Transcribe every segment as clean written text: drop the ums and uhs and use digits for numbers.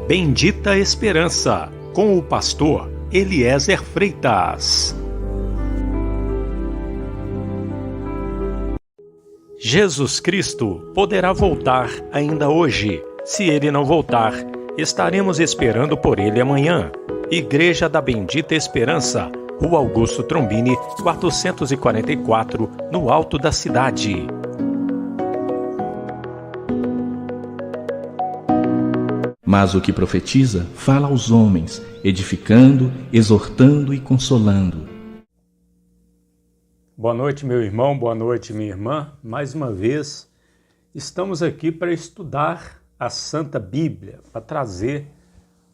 Bendita Esperança, com o pastor Eliezer Freitas. Jesus Cristo poderá voltar ainda hoje. Se ele não voltar, estaremos esperando por ele amanhã. Igreja da Bendita Esperança, Rua Augusto Trombini, 444, no alto da cidade. Mas o que profetiza fala aos homens, edificando, exortando e consolando. Boa noite, meu irmão, boa noite, minha irmã. Mais uma vez, estamos aqui para estudar a Santa Bíblia, para trazer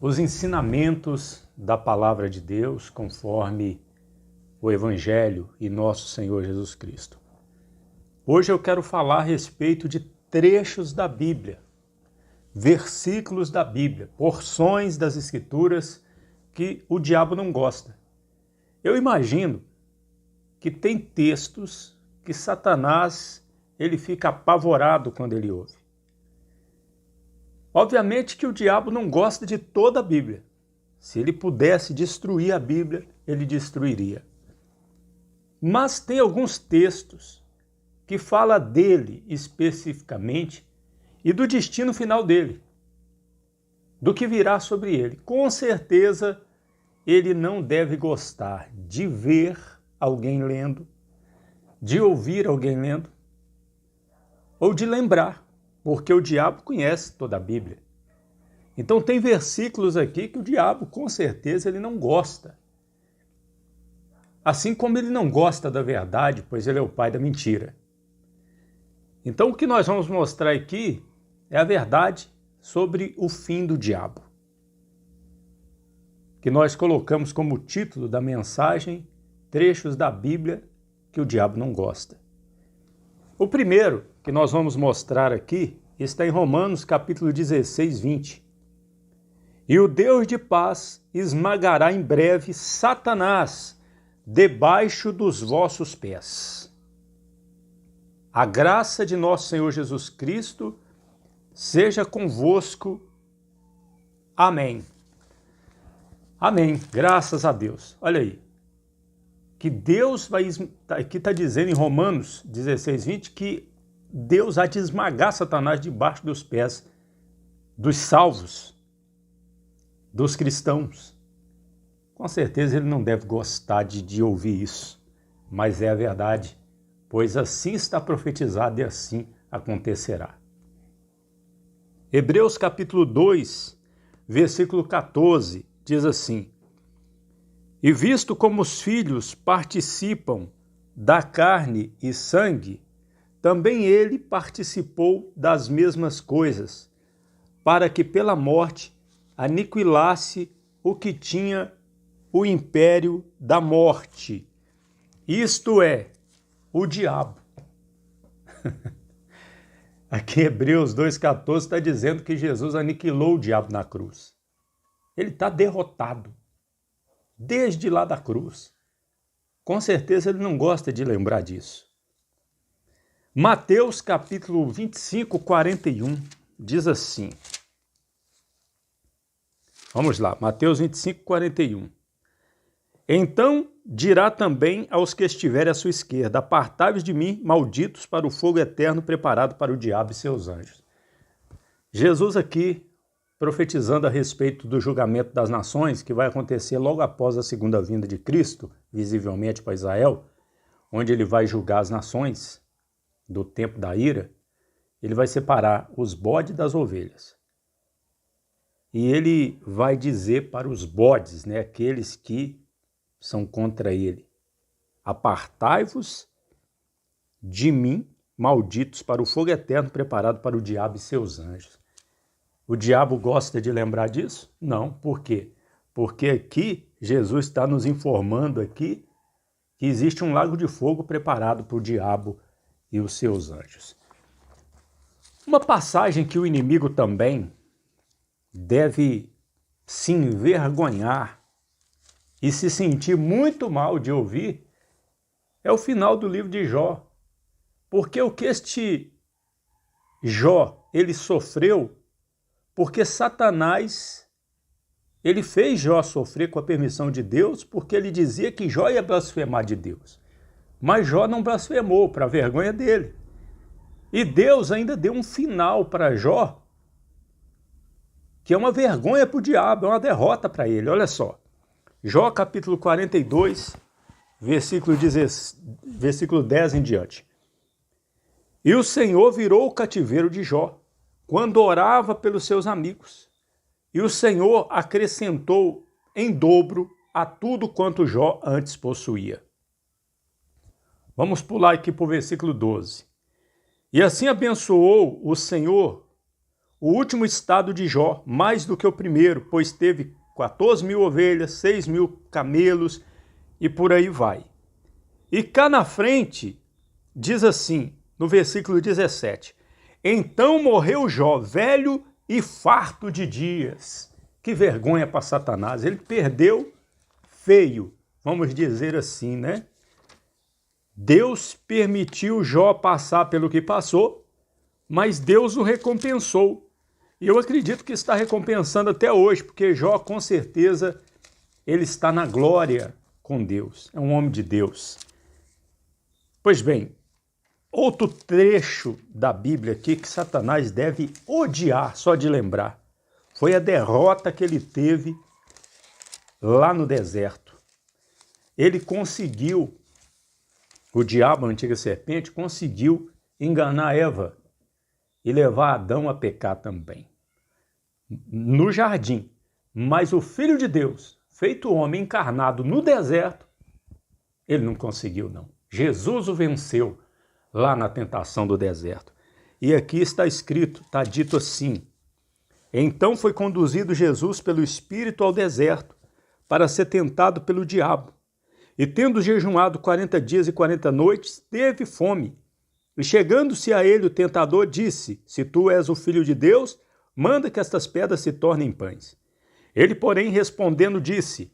os ensinamentos da Palavra de Deus, conforme o Evangelho e nosso Senhor Jesus Cristo. Hoje eu quero falar a respeito de trechos da Bíblia, versículos da Bíblia, porções das Escrituras que o diabo não gosta. Eu imagino que tem textos que Satanás ele fica apavorado quando ele ouve. Obviamente que o diabo não gosta de toda a Bíblia. Se ele pudesse destruir a Bíblia, ele destruiria. Mas tem alguns textos que falam dele especificamente e do destino final dele, do que virá sobre ele. Com certeza, ele não deve gostar de ver alguém lendo, de ouvir alguém lendo, ou de lembrar, porque o diabo conhece toda a Bíblia. Então tem versículos aqui que o diabo, com certeza, ele não gosta. Assim como ele não gosta da verdade, pois ele é o pai da mentira. Então o que nós vamos mostrar aqui é a verdade sobre o fim do diabo, que nós colocamos como título da mensagem trechos da Bíblia que o diabo não gosta. O primeiro que nós vamos mostrar aqui está em Romanos capítulo 16, 20. E o Deus de paz esmagará em breve Satanás debaixo dos vossos pés. A graça de nosso Senhor Jesus Cristo seja convosco. Amém. Amém. Graças a Deus. Olha aí. Que Deus vai... Aqui está dizendo em Romanos 16, 20 que Deus há de esmagar Satanás debaixo dos pés dos salvos, dos cristãos. Com certeza ele não deve gostar de ouvir isso, mas é a verdade, pois assim está profetizado e assim acontecerá. Hebreus capítulo 2, versículo 14, diz assim: E visto como os filhos participam da carne e sangue, também ele participou das mesmas coisas, para que pela morte aniquilasse o que tinha o império da morte, isto é, o diabo. Aqui em Hebreus 2,14 está dizendo que Jesus aniquilou o diabo na cruz. Ele está derrotado, desde lá da cruz. Com certeza ele não gosta de lembrar disso. Mateus capítulo 25, 41, diz assim. Vamos lá, Mateus 25, 41. Então dirá também aos que estiverem à sua esquerda: apartai-vos de mim, malditos, para o fogo eterno preparado para o diabo e seus anjos. Jesus aqui profetizando a respeito do julgamento das nações, que vai acontecer logo após a segunda vinda de Cristo, visivelmente para Israel, onde ele vai julgar as nações do tempo da ira. Ele vai separar os bodes das ovelhas. E ele vai dizer para os bodes, aqueles que são contra ele: apartai-vos de mim, malditos, para o fogo eterno preparado para o diabo e seus anjos. O diabo gosta de lembrar disso? Não. Por quê? Porque aqui Jesus está nos informando aqui que existe um lago de fogo preparado para o diabo e os seus anjos. Uma passagem que o inimigo também deve se envergonhar e se sentir muito mal de ouvir é o final do livro de Jó. Porque o que este Jó ele sofreu porque Satanás, ele fez Jó sofrer com a permissão de Deus, porque ele dizia que Jó ia blasfemar de Deus. Mas Jó não blasfemou, para a vergonha dele. E Deus ainda deu um final para Jó, que é uma vergonha para o diabo, é uma derrota para ele. Olha só, Jó capítulo 42, versículo 10 em diante. E o Senhor virou o cativeiro de Jó, quando orava pelos seus amigos. E o Senhor acrescentou em dobro a tudo quanto Jó antes possuía. Vamos pular aqui para o versículo 12. E assim abençoou o Senhor o último estado de Jó, mais do que o primeiro, pois teve 14.000 ovelhas, 6.000 camelos e por aí vai. E cá na frente, diz assim, no versículo 17, então morreu Jó, velho e farto de dias. Que vergonha para Satanás, ele perdeu feio, vamos dizer assim, né? Deus permitiu Jó passar pelo que passou, mas Deus o recompensou. E eu acredito que está recompensando até hoje, porque Jó, com certeza, ele está na glória com Deus. É um homem de Deus. Pois bem, outro trecho da Bíblia aqui que Satanás deve odiar, só de lembrar, foi a derrota que ele teve lá no deserto. Ele conseguiu, o diabo, a antiga serpente, conseguiu enganar Eva e levar Adão a pecar também, no jardim. Mas o Filho de Deus, feito homem encarnado no deserto, ele não conseguiu não. Jesus o venceu lá na tentação do deserto. E aqui está escrito, está dito assim, então foi conduzido Jesus pelo Espírito ao deserto, para ser tentado pelo diabo. E tendo jejuado 40 dias e 40 noites, teve fome. E chegando-se a ele o tentador disse, se tu és o Filho de Deus, manda que estas pedras se tornem pães. Ele, porém, respondendo, disse,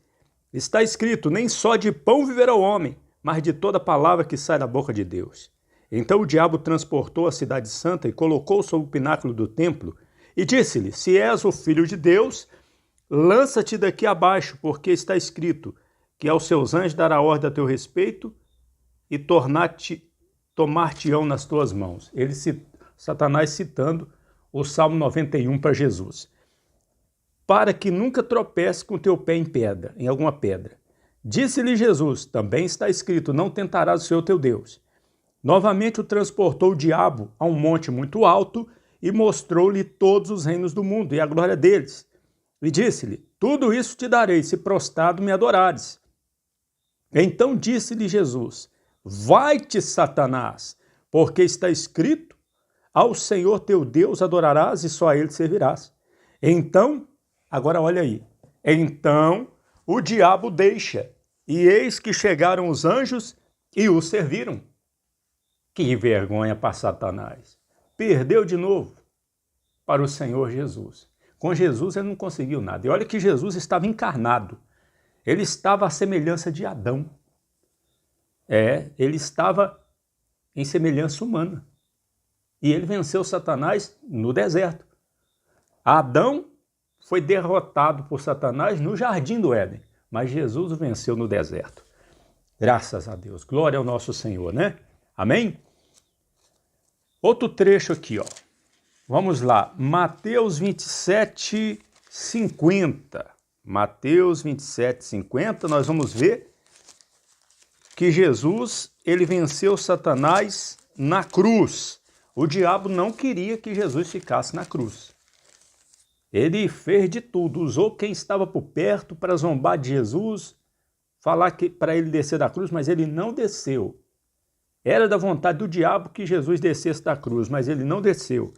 está escrito, nem só de pão viverá o homem, mas de toda palavra que sai da boca de Deus. Então o diabo transportou a cidade santa e colocou sobre o pináculo do templo, e disse-lhe, se és o Filho de Deus, lança-te daqui abaixo, porque está escrito, que aos seus anjos dará ordem a teu respeito, e tomar-te-ão nas tuas mãos. Satanás citando o Salmo 91 para Jesus. Para que nunca tropece com teu pé em alguma pedra. Disse-lhe Jesus, também está escrito, não tentarás o Senhor teu Deus. Novamente o transportou o diabo a um monte muito alto e mostrou-lhe todos os reinos do mundo e a glória deles. E disse-lhe, tudo isso te darei, se prostrado me adorares. Então disse-lhe Jesus, vai-te, Satanás, porque está escrito, ao Senhor teu Deus adorarás e só a ele servirás. Então, agora olha aí, então o diabo deixa, e eis que chegaram os anjos e o serviram. Que vergonha para Satanás. Perdeu de novo para o Senhor Jesus. Com Jesus ele não conseguiu nada. E olha que Jesus estava encarnado. Ele estava à semelhança de Adão. Ele estava em semelhança humana. E ele venceu Satanás no deserto. Adão foi derrotado por Satanás no jardim do Éden, mas Jesus o venceu no deserto. Graças a Deus. Glória ao nosso Senhor, né? Amém? Outro trecho aqui, ó. Vamos lá. Mateus 27, 50. Mateus 27, 50, nós vamos ver que Jesus, ele venceu Satanás na cruz. O diabo não queria que Jesus ficasse na cruz. Ele fez de tudo, usou quem estava por perto para zombar de Jesus, falar para ele descer da cruz, mas ele não desceu. Era da vontade do diabo que Jesus descesse da cruz, mas ele não desceu.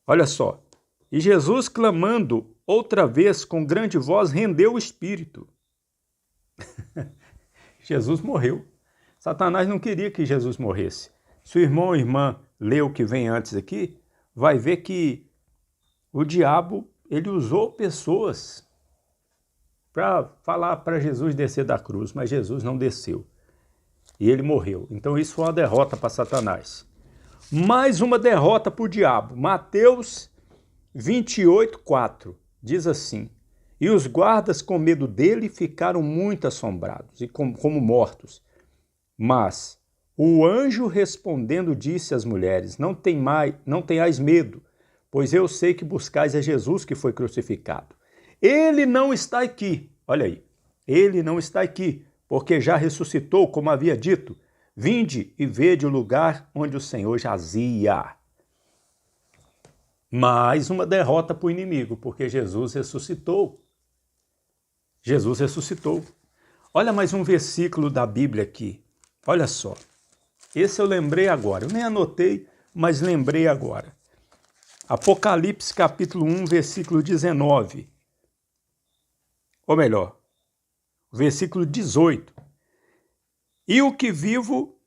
Olha só, e Jesus, clamando outra vez com grande voz, rendeu o espírito. Jesus morreu. Satanás não queria que Jesus morresse. Se o irmão ou irmã lê o que vem antes aqui, vai ver que o diabo, ele usou pessoas para falar para Jesus descer da cruz, mas Jesus não desceu. E ele morreu. Então isso foi uma derrota para Satanás. Mais uma derrota para o diabo. Mateus 28:4 diz assim: E os guardas, com medo dele, ficaram muito assombrados e como mortos. Mas o anjo respondendo disse às mulheres: não tenhais medo, pois eu sei que buscais a Jesus que foi crucificado. Ele não está aqui, olha aí, ele não está aqui, porque já ressuscitou, como havia dito. Vinde e vede o lugar onde o Senhor jazia. Mais uma derrota para o inimigo, porque Jesus ressuscitou. Jesus ressuscitou. Olha mais um versículo da Bíblia aqui. Olha só. Esse eu lembrei agora. Eu nem anotei, mas lembrei agora. Apocalipse capítulo 1, versículo 19. Ou melhor, versículo 18. E o que vivo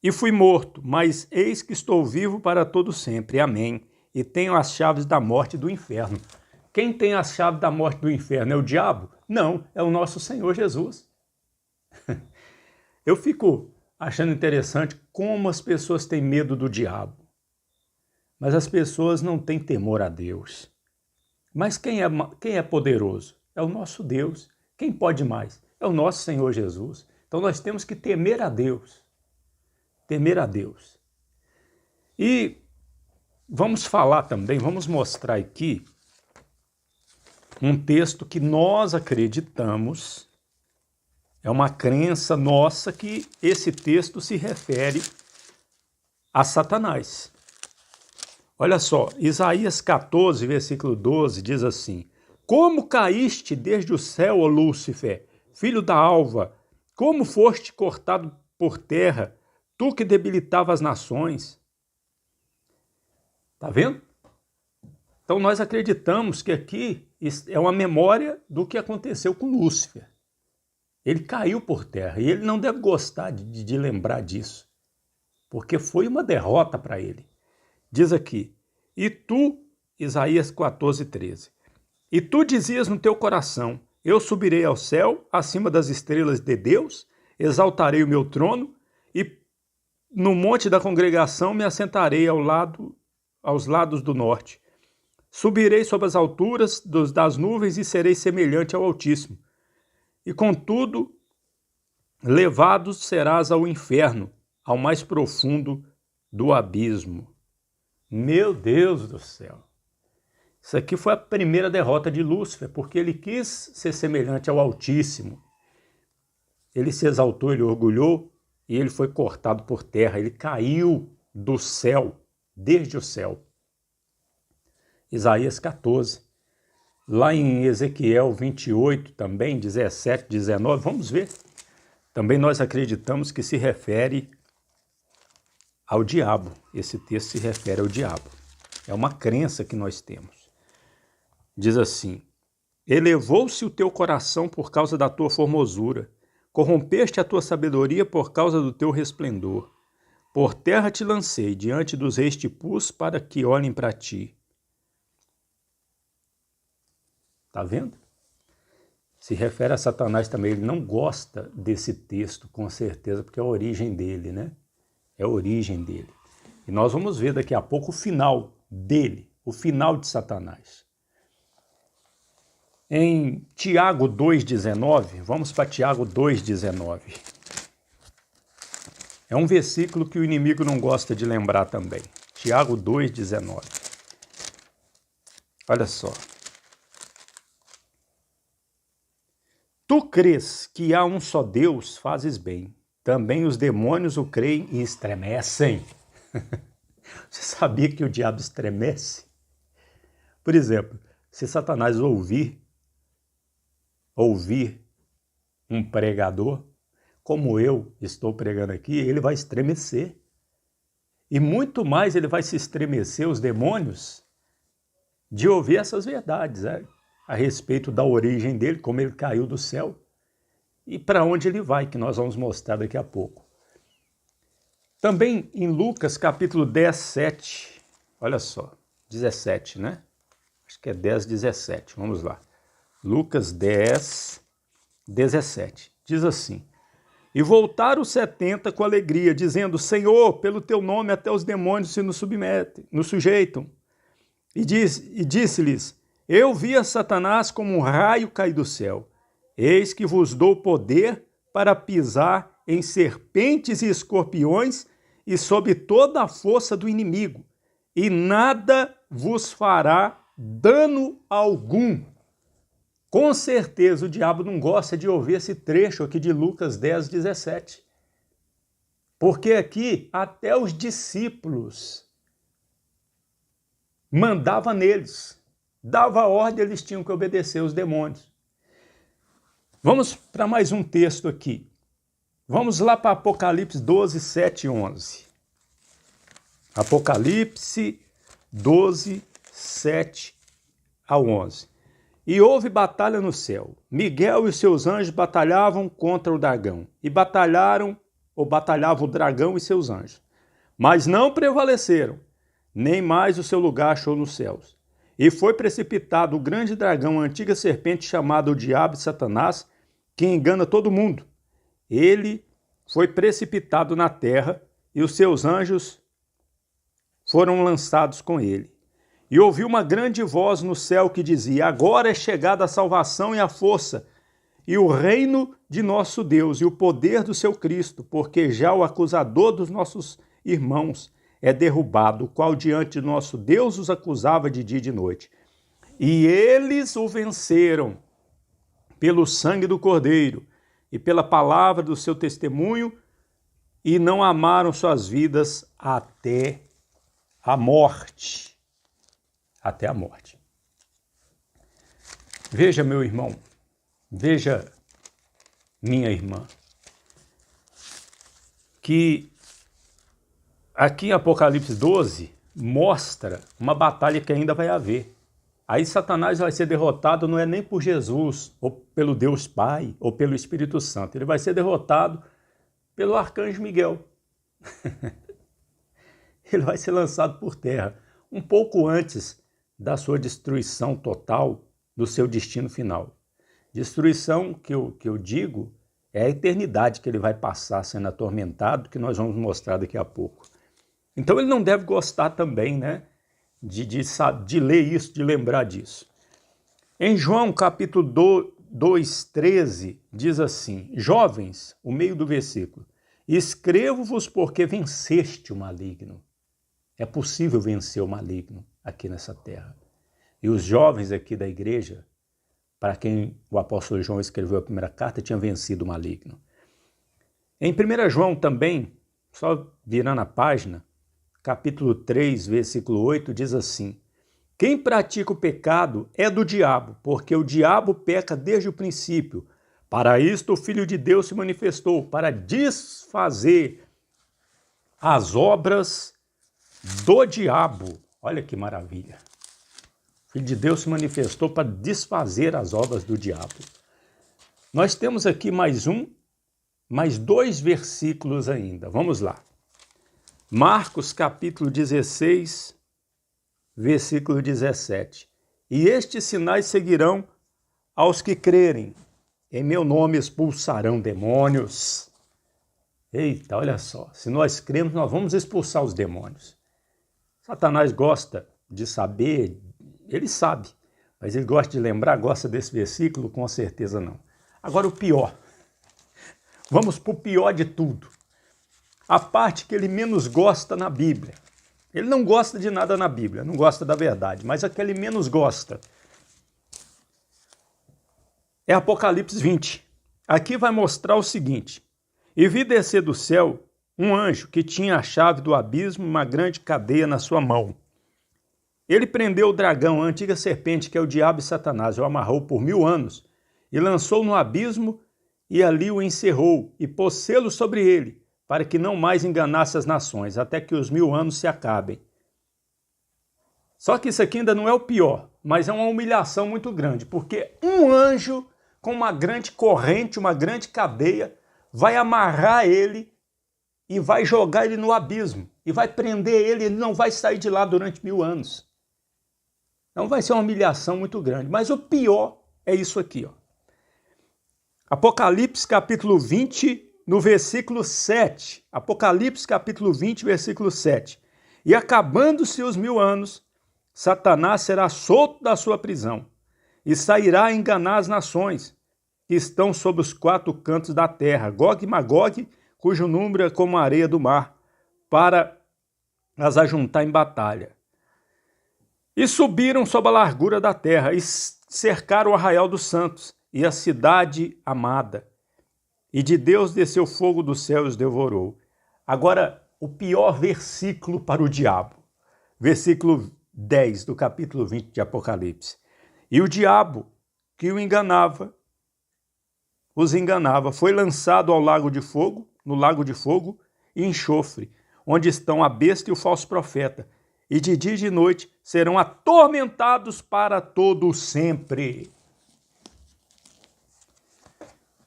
e fui morto, mas eis que estou vivo para todo sempre. Amém. E tenho as chaves da morte e do inferno. Quem tem as chaves da morte e do inferno é o diabo? Não, é o nosso Senhor Jesus. Eu fico achando interessante como as pessoas têm medo do diabo. Mas as pessoas não têm temor a Deus. Mas quem é poderoso? É o nosso Deus. Quem pode mais? É o nosso Senhor Jesus. Então nós temos que temer a Deus. Temer a Deus. E vamos falar também, vamos mostrar aqui um texto que nós acreditamos, é uma crença nossa que esse texto se refere a Satanás. Olha só, Isaías 14, versículo 12, diz assim: Como caíste desde o céu, ó Lúcifer, filho da alva, como foste cortado por terra, tu que debilitava as nações. Tá vendo? Então nós acreditamos que aqui é uma memória do que aconteceu com Lúcifer. Ele caiu por terra e ele não deve gostar de lembrar disso, porque foi uma derrota para ele. Diz aqui: E tu, Isaías 14, 13, e tu dizias no teu coração: Eu subirei ao céu, acima das estrelas de Deus, exaltarei o meu trono, e no monte da congregação me assentarei aos lados do norte. Subirei sobre as alturas das nuvens e serei semelhante ao Altíssimo. E contudo, levado serás ao inferno, ao mais profundo do abismo. Meu Deus do céu! Isso aqui foi a primeira derrota de Lúcifer, porque ele quis ser semelhante ao Altíssimo. Ele se exaltou, ele orgulhou e ele foi cortado por terra. Ele caiu do céu, desde o céu. Isaías 14. Lá em Ezequiel 28 também, 17, 19, vamos ver. Também nós acreditamos que se refere ao diabo. Esse texto se refere ao diabo. É uma crença que nós temos. Diz assim: Elevou-se o teu coração por causa da tua formosura, corrompeste a tua sabedoria por causa do teu resplendor. Por terra te lancei, diante dos reis te pus, para que olhem para ti. Está vendo? Se refere a Satanás também. Ele não gosta desse texto, com certeza, porque é a origem dele, né? É a origem dele. E nós vamos ver daqui a pouco o final dele, o final de Satanás. Em Tiago 2,19, vamos para Tiago 2,19. É um versículo que o inimigo não gosta de lembrar também. Tiago 2,19. Olha só. Tu crês que há um só Deus, fazes bem. Também os demônios o creem e estremecem. Você sabia que o diabo estremece? Por exemplo, se Satanás ouvir um pregador, como eu estou pregando aqui, ele vai estremecer. E muito mais ele vai se estremecer, os demônios, de ouvir essas verdades, a respeito da origem dele, como ele caiu do céu e para onde ele vai, que nós vamos mostrar daqui a pouco. Também em Lucas capítulo 10, 7, olha só, 17, né? Acho que é 10, 17, vamos lá. Lucas 10, 17, diz assim: E voltaram os 70 com alegria, dizendo: Senhor, pelo teu nome até os demônios se nos submetem, nos sujeitam. E disse-lhes: Eu vi a Satanás como um raio cair do céu. Eis que vos dou poder para pisar em serpentes e escorpiões e sob toda a força do inimigo, e nada vos fará dano algum. Com certeza o diabo não gosta de ouvir esse trecho aqui de Lucas 10, 17. Porque aqui até os discípulos mandava neles, dava ordem, eles tinham que obedecer os demônios. Vamos para mais um texto aqui. Vamos lá para Apocalipse 12, 7 e 11. Apocalipse 12, 7 a 11. E houve batalha no céu. Miguel e os seus anjos batalhavam contra o dragão. E batalhavam o dragão e seus anjos. Mas não prevaleceram, nem mais o seu lugar achou nos céus. E foi precipitado o grande dragão, a antiga serpente chamada o Diabo e Satanás, que engana todo mundo. Ele foi precipitado na terra e os seus anjos foram lançados com ele. E ouvi uma grande voz no céu que dizia: Agora é chegada a salvação e a força, e o reino de nosso Deus e o poder do seu Cristo, porque já o acusador dos nossos irmãos é derrubado, o qual diante de nosso Deus os acusava de dia e de noite. E eles o venceram pelo sangue do Cordeiro e pela palavra do seu testemunho, e não amaram suas vidas até a morte. Até a morte. Veja, meu irmão, veja, minha irmã, que aqui em Apocalipse 12 mostra uma batalha que ainda vai haver. Aí Satanás vai ser derrotado não é nem por Jesus, ou pelo Deus Pai, ou pelo Espírito Santo. Ele vai ser derrotado pelo arcanjo Miguel. Ele vai ser lançado por terra, um pouco antes da sua destruição total, do seu destino final. Destruição que eu digo é a eternidade que ele vai passar sendo atormentado, que nós vamos mostrar daqui a pouco. Então ele não deve gostar também, né, de ler isso, de lembrar disso. Em João capítulo 2, 13, diz assim: Jovens, o meio do versículo, escrevo-vos porque venceste o maligno. É possível vencer o maligno aqui nessa terra. E os jovens aqui da igreja, para quem o apóstolo João escreveu a primeira carta, tinham vencido o maligno. Em 1 João também, só virando a página, capítulo 3, versículo 8, diz assim: Quem pratica o pecado é do diabo, porque o diabo peca desde o princípio. Para isto o Filho de Deus se manifestou, para desfazer as obras do diabo. Olha que maravilha. O Filho de Deus se manifestou para desfazer as obras do diabo. Nós temos aqui mais dois versículos ainda. Vamos lá. Marcos capítulo 16, versículo 17. E estes sinais seguirão aos que crerem. Em meu nome expulsarão demônios. Eita, olha só. Se nós cremos, nós vamos expulsar os demônios. Satanás gosta de saber, ele sabe, mas ele gosta de lembrar, gosta desse versículo? Com certeza não. Agora o pior. Vamos para o pior de tudo. A parte que ele menos gosta na Bíblia. Ele não gosta de nada na Bíblia, não gosta da verdade, mas a que ele menos gosta é Apocalipse 20. Aqui vai mostrar o seguinte: E vi descer do céu um anjo que tinha a chave do abismo e uma grande cadeia na sua mão. Ele prendeu o dragão, a antiga serpente, que é o diabo e Satanás, o amarrou por 1000 anos, e lançou no abismo, e ali o encerrou, e pôs selo sobre ele, para que não mais enganasse as nações, até que os 1000 anos se acabem. Só que isso aqui ainda não é o pior, mas é uma humilhação muito grande, porque um anjo com uma grande corrente, uma grande cadeia, vai amarrar ele e vai jogar ele no abismo, e vai prender ele, ele não vai sair de lá durante 1000 anos. Então vai ser uma humilhação muito grande, mas o pior é isso aqui, ó. Apocalipse capítulo 20, no versículo 7. Apocalipse capítulo 20, versículo 7. E acabando-se os 1000 anos, Satanás será solto da sua prisão e sairá a enganar as nações que estão sob os 4 cantos da terra, Gog e Magog, cujo número é como a areia do mar, para as ajuntar em batalha. E subiram sob a largura da terra e cercaram o arraial dos santos e a cidade amada. E de Deus desceu fogo do céu e os devorou. Agora, o pior versículo para o diabo. Versículo 10 do capítulo 20 de Apocalipse. E o diabo que os enganava, foi lançado ao lago de fogo, no lago de fogo e enxofre, onde estão a besta e o falso profeta. E de dia e de noite serão atormentados para todo sempre.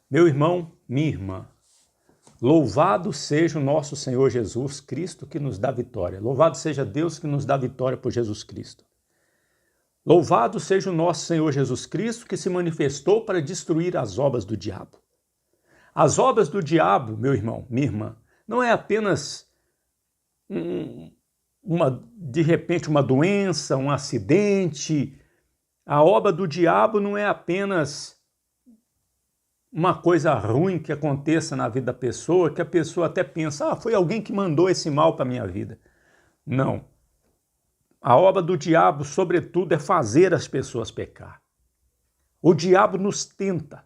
Meu irmão, minha irmã, louvado seja o nosso Senhor Jesus Cristo que nos dá vitória. Louvado seja Deus que nos dá vitória por Jesus Cristo. Louvado seja o nosso Senhor Jesus Cristo que se manifestou para destruir as obras do diabo. As obras do diabo, meu irmão, minha irmã, não é apenas de repente uma doença, um acidente. A obra do diabo não é apenas uma coisa ruim que aconteça na vida da pessoa, que a pessoa até pensa, foi alguém que mandou esse mal para a minha vida. Não. A obra do diabo, sobretudo, é fazer as pessoas pecar. O diabo nos tenta.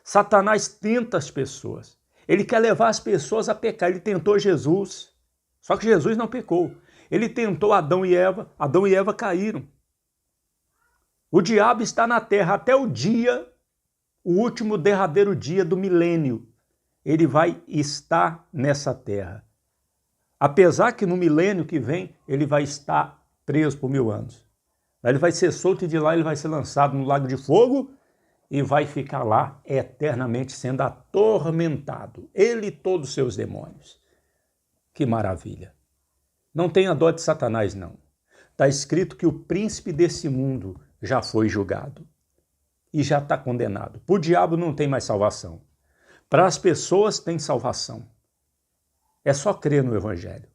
Satanás tenta as pessoas. Ele quer levar as pessoas a pecar. Ele tentou Jesus, só que Jesus não pecou. Ele tentou Adão e Eva caíram. O diabo está na terra até o último derradeiro dia do milênio. Ele vai estar nessa terra. Apesar que no milênio que vem, ele vai estar preso por 1000 anos. Ele vai ser solto e de lá ele vai ser lançado no lago de fogo e vai ficar lá eternamente sendo atormentado. Ele e todos os seus demônios. Que maravilha. Não tenha dó de Satanás, não. Está escrito que o príncipe desse mundo já foi julgado e já está condenado. Para o diabo não tem mais salvação. Para as pessoas tem salvação. É só crer no Evangelho.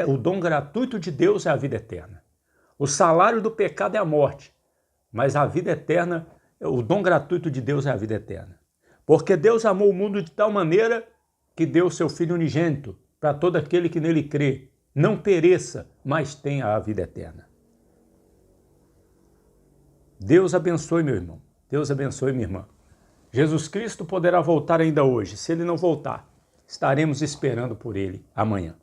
O dom gratuito de Deus é a vida eterna. O salário do pecado é a morte, mas a vida eterna, o dom gratuito de Deus é a vida eterna. Porque Deus amou o mundo de tal maneira que deu o seu Filho unigênito para todo aquele que nele crê. Não pereça, mas tenha a vida eterna. Deus abençoe, meu irmão. Deus abençoe, minha irmã. Jesus Cristo poderá voltar ainda hoje. Se ele não voltar, estaremos esperando por ele amanhã.